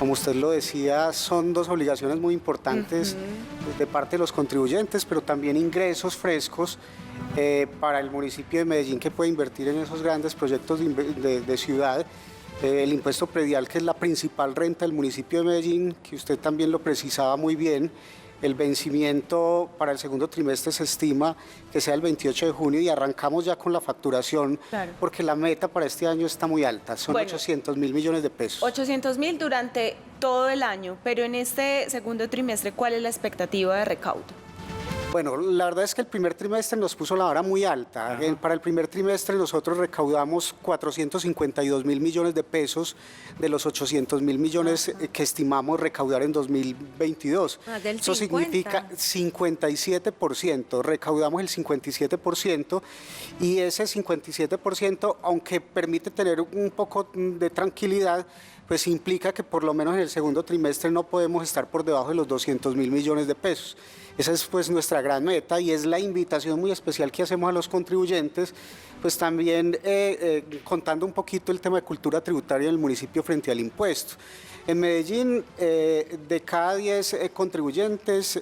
como usted lo decía, son dos obligaciones muy importantes de parte de los contribuyentes, pero también ingresos frescos para el municipio de Medellín, que puede invertir en esos grandes proyectos de ciudad. El impuesto predial, que es la principal renta del municipio de Medellín, que usted también lo precisaba muy bien. El vencimiento para el segundo trimestre se estima que sea el 28 de junio y arrancamos ya con la facturación, claro, porque la meta para este año está muy alta, son 800.000 millones de pesos. 800.000 durante todo el año, pero en este segundo trimestre, ¿cuál es la expectativa de recaudo? Bueno, la verdad es que el primer trimestre nos puso la vara muy alta. Para el primer trimestre nosotros recaudamos 452.000 millones de pesos de los 800.000 millones que estimamos recaudar en 2022. Eso significa 57%, recaudamos el 57% y ese 57%, aunque permite tener un poco de tranquilidad, pues implica que por lo menos en el segundo trimestre no podemos estar por debajo de los 200.000 millones de pesos. Esa es pues nuestra gran meta y es la invitación muy especial que hacemos a los contribuyentes, pues también contando un poquito el tema de cultura tributaria en el municipio frente al impuesto. En Medellín, de cada 10 contribuyentes,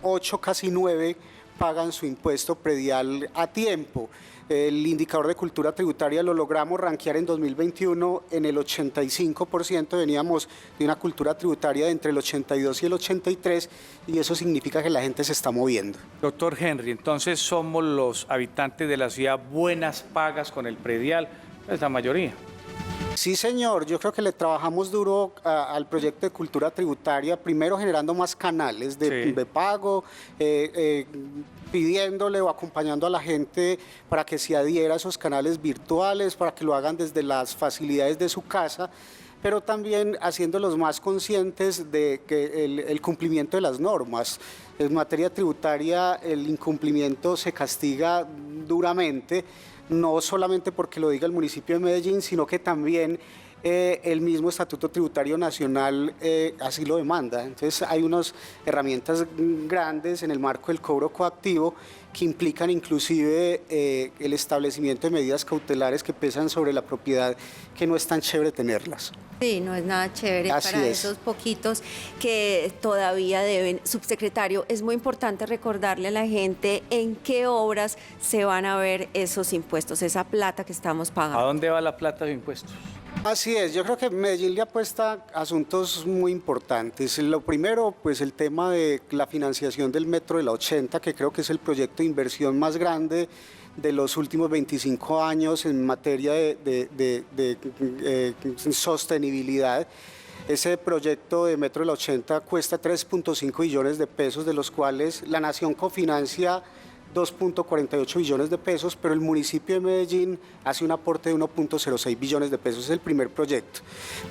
8, casi 9, pagan su impuesto predial a tiempo. El indicador de cultura tributaria lo logramos rankear en 2021 en el 85%, veníamos de una cultura tributaria de entre el 82 y el 83 y eso significa que la gente se está moviendo. Doctor Henry, entonces somos los habitantes de la ciudad buenas pagas con el predial, es la mayoría. Sí, señor, yo creo que le trabajamos duro al proyecto de cultura tributaria, primero generando más canales de pago, pidiéndole o acompañando a la gente para que se adhiera a esos canales virtuales, para que lo hagan desde las facilidades de su casa, pero también haciéndolos más conscientes de que el cumplimiento de las normas. En materia tributaria, el incumplimiento se castiga duramente, no solamente porque lo diga el municipio de Medellín, sino que también el mismo Estatuto Tributario Nacional así lo demanda. Entonces hay unas herramientas grandes en el marco del cobro coactivo que implican inclusive el establecimiento de medidas cautelares que pesan sobre la propiedad, que no es tan chévere tenerlas. Sí, no es nada chévere para esos poquitos que todavía deben. Subsecretario, es muy importante recordarle a la gente en qué obras se van a ver esos impuestos, esa plata que estamos pagando. ¿A dónde va la plata de impuestos? Así es, yo creo que Medellín le apuesta a asuntos muy importantes. Lo primero, pues el tema de la financiación del Metro de la 80, que creo que es el proyecto de inversión más grande de los últimos 25 años en materia de sostenibilidad. Ese proyecto de Metro de la 80 cuesta 3.5 billones de pesos, de los cuales la Nación cofinancia 2.48 billones de pesos, pero el municipio de Medellín hace un aporte de 1.06 billones de pesos, es el primer proyecto.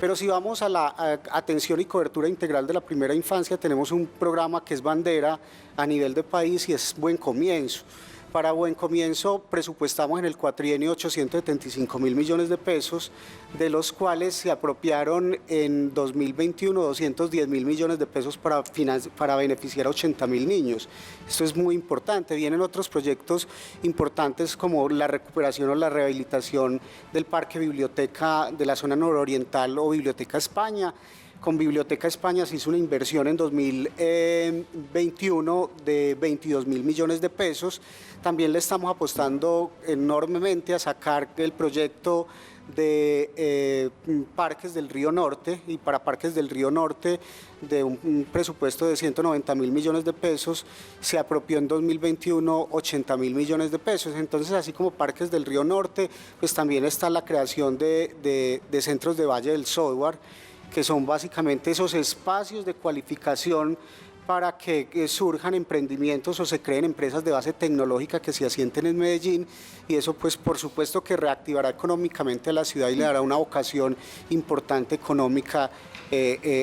Pero si vamos a la atención y cobertura integral de la primera infancia, tenemos un programa que es bandera a nivel de país y es Buen Comienzo. Para Buen Comienzo presupuestamos en el cuatrienio 875.000 millones de pesos, de los cuales se apropiaron en 2021 210.000 millones de pesos para beneficiar a 80.000 niños. Esto es muy importante. Vienen otros proyectos importantes como la recuperación o la rehabilitación del Parque Biblioteca de la zona nororiental o Biblioteca España. Con Biblioteca España se hizo una inversión en 2021 de 22.000 millones de pesos. También le estamos apostando enormemente a sacar el proyecto de Parques del Río Norte, y para Parques del Río Norte de un presupuesto de 190.000 millones de pesos, se apropió en 2021 80.000 millones de pesos. Entonces, así como Parques del Río Norte, pues también está la creación de centros de Valle del Software, que son básicamente esos espacios de cualificación para que surjan emprendimientos o se creen empresas de base tecnológica que se asienten en Medellín, y eso pues por supuesto que reactivará económicamente a la ciudad y le dará una vocación importante económica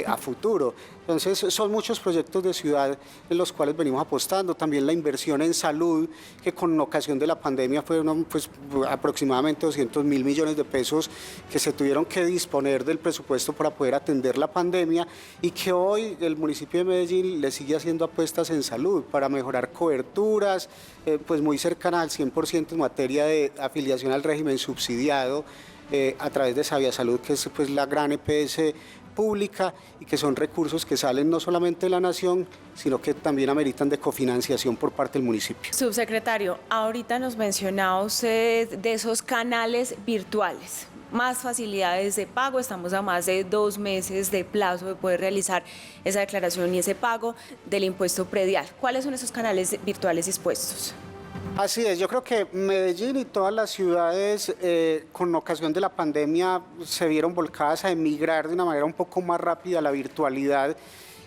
a futuro. Entonces son muchos proyectos de ciudad en los cuales venimos apostando. También la inversión en salud, que con ocasión de la pandemia fueron pues, aproximadamente 200.000 millones de pesos que se tuvieron que disponer del presupuesto para poder atender la pandemia, y que hoy el municipio de Medellín le sigue haciendo apuestas en salud para mejorar coberturas, pues muy cercanas al 100% en materia de afiliación al régimen subsidiado a través de Sabia Salud, que es pues la gran EPS pública y que son recursos que salen no solamente de la nación, sino que también ameritan de cofinanciación por parte del municipio. Subsecretario, ahorita nos mencionaba usted de esos canales virtuales. Más facilidades de pago, estamos a más de 2 meses de plazo de poder realizar esa declaración y ese pago del impuesto predial. ¿Cuáles son esos canales virtuales dispuestos? Así es, yo creo que Medellín y todas las ciudades con ocasión de la pandemia se vieron volcadas a emigrar de una manera un poco más rápida a la virtualidad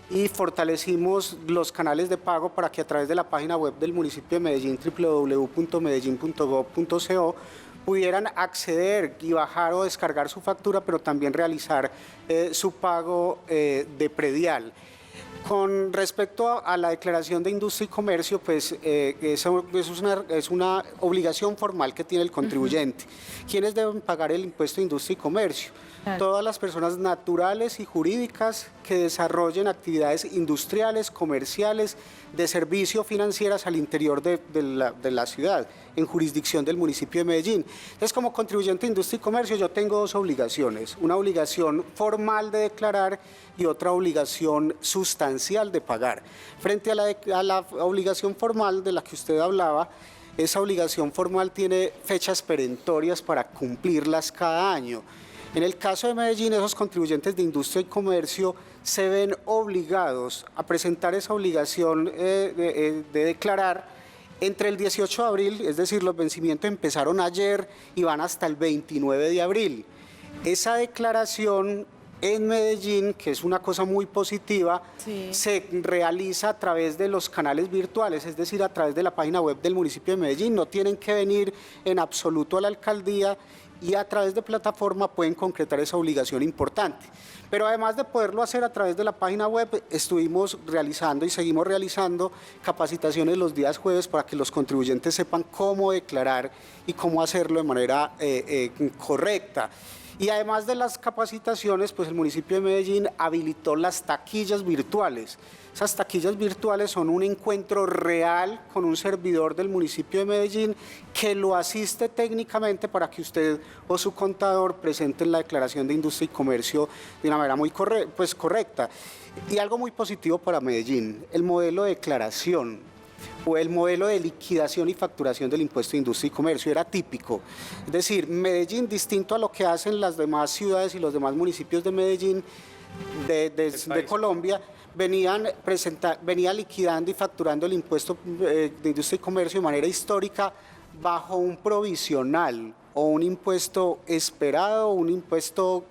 y fortalecimos los canales de pago para que a través de la página web del municipio de Medellín, www.medellin.gov.co, pudieran acceder y bajar o descargar su factura, pero también realizar su pago de predial. Con respecto a la declaración de industria y comercio, pues eso es una obligación formal que tiene el contribuyente. ¿Quiénes deben pagar el impuesto de industria y comercio? Claro. Todas las personas naturales y jurídicas que desarrollen actividades industriales, comerciales, de servicio financieras al interior de la ciudad, en jurisdicción del municipio de Medellín. Entonces, como contribuyente de industria y comercio, yo tengo 2 obligaciones, una obligación formal de declarar y otra obligación sustancial de pagar. Frente a la obligación formal de la que usted hablaba, esa obligación formal tiene fechas perentorias para cumplirlas cada año. En el caso de Medellín, esos contribuyentes de industria y comercio se ven obligados a presentar esa obligación de declarar entre el 18 de abril, es decir, los vencimientos empezaron ayer y van hasta el 29 de abril. Esa declaración en Medellín, que es una cosa muy positiva, sí, se realiza a través de los canales virtuales, es decir, a través de la página web del municipio de Medellín. No tienen que venir en absoluto a la alcaldía y a través de plataforma pueden concretar esa obligación importante. Pero además de poderlo hacer a través de la página web, estuvimos realizando y seguimos realizando capacitaciones los días jueves para que los contribuyentes sepan cómo declarar y cómo hacerlo de manera correcta. Y además de las capacitaciones, pues el municipio de Medellín habilitó las taquillas virtuales. Esas taquillas virtuales son un encuentro real con un servidor del municipio de Medellín que lo asiste técnicamente para que usted o su contador presenten la declaración de industria y comercio de una manera muy correcta. Y algo muy positivo para Medellín, el modelo de declaración o el modelo de liquidación y facturación del impuesto de industria y comercio era típico. Es decir, Medellín, distinto a lo que hacen las demás ciudades y los demás municipios de Medellín, de Colombia, venía liquidando y facturando el impuesto de industria y comercio de manera histórica bajo un provisional o un impuesto esperado o un impuesto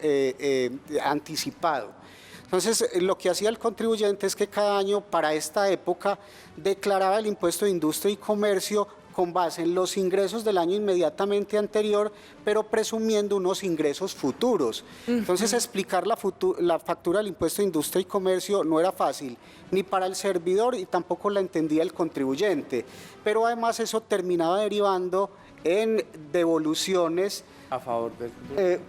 anticipado. Entonces, lo que hacía el contribuyente es que cada año para esta época declaraba el impuesto de industria y comercio con base en los ingresos del año inmediatamente anterior, pero presumiendo unos ingresos futuros. Entonces, explicar la factura del impuesto de industria y comercio no era fácil, ni para el servidor y tampoco la entendía el contribuyente. Pero además eso terminaba derivando en devoluciones a favor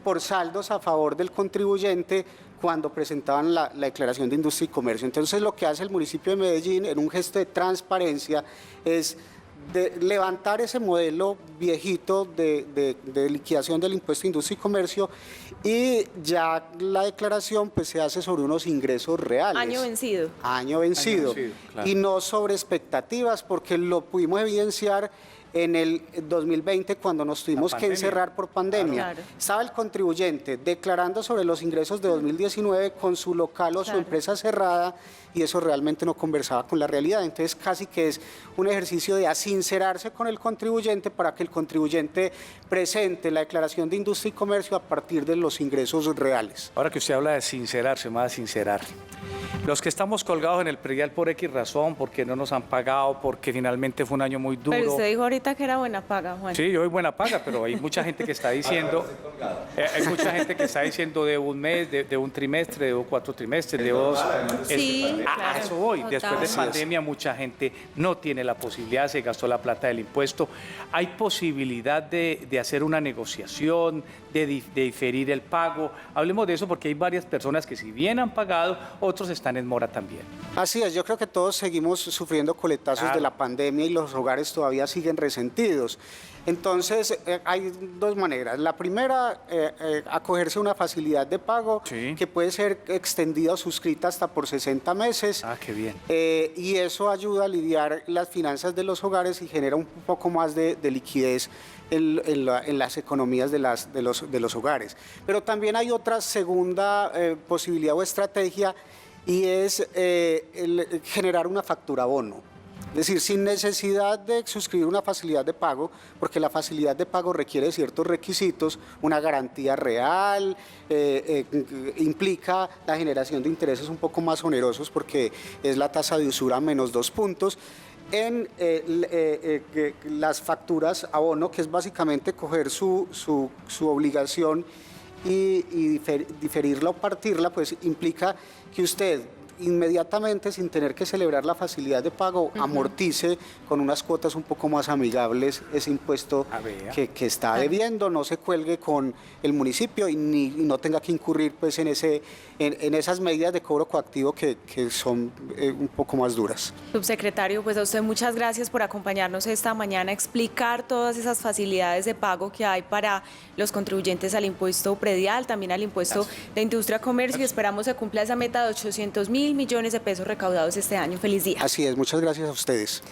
por saldos a favor del contribuyente cuando presentaban la declaración de industria y comercio. Entonces, lo que hace el municipio de Medellín en un gesto de transparencia es levantar ese modelo viejito de liquidación del impuesto de industria y comercio, y ya la declaración pues se hace sobre unos ingresos reales. Año vencido. Año vencido, claro. Y no sobre expectativas, porque lo pudimos evidenciar en el 2020 cuando nos tuvimos que encerrar por pandemia. Claro. Estaba el contribuyente declarando sobre los ingresos de 2019 con su local o su empresa cerrada, y eso realmente no conversaba con la realidad. Entonces casi que es un ejercicio de asincerarse con el contribuyente para que el contribuyente presente la declaración de industria y comercio a partir de los ingresos reales. Ahora que usted habla de sincerarse, me va a sincerar. Los que estamos colgados en el predial por X razón, porque no nos han pagado, porque finalmente fue un año muy duro. Pero usted dijo ahorita que era buena paga, Juan. Sí, yo doy buena paga, pero hay mucha gente que está diciendo, debo un mes, debo un trimestre, debo 4 trimestres, debo 2. Sí, a eso voy. Total. Después de pandemia mucha gente no tiene la posibilidad, se gastó la plata del impuesto. ¿Hay posibilidad de hacer una negociación, de diferir el pago? Hablemos de eso porque hay varias personas que si bien han pagado, otros están en mora también. Así es, yo creo que todos seguimos sufriendo coletazos de la pandemia y los hogares todavía siguen resentidos. Entonces, hay dos maneras. La primera, acogerse a una facilidad de pago que puede ser extendida o suscrita hasta por 60 meses. Ah, qué bien. Y eso ayuda a lidiar las finanzas de los hogares y genera un poco más de liquidez en las economías de los hogares. Pero también hay otra segunda posibilidad o estrategia, y es generar una factura bono. Es decir, sin necesidad de suscribir una facilidad de pago, porque la facilidad de pago requiere ciertos requisitos, una garantía real, implica la generación de intereses un poco más onerosos porque es la tasa de usura menos 2 puntos. En las facturas a bono, que es básicamente coger su obligación y diferirla o partirla, pues implica que usted inmediatamente, sin tener que celebrar la facilidad de pago, amortice con unas cuotas un poco más amigables ese impuesto que está debiendo, no se cuelgue con el municipio y no tenga que incurrir pues en esas medidas de cobro coactivo que son un poco más duras. Subsecretario, pues a usted muchas gracias por acompañarnos esta mañana a explicar todas esas facilidades de pago que hay para los contribuyentes al impuesto predial, también al impuesto de industria, comercio, y esperamos se cumpla esa meta de 800.000 millones de pesos recaudados este año. Feliz día. Así es, muchas gracias a ustedes.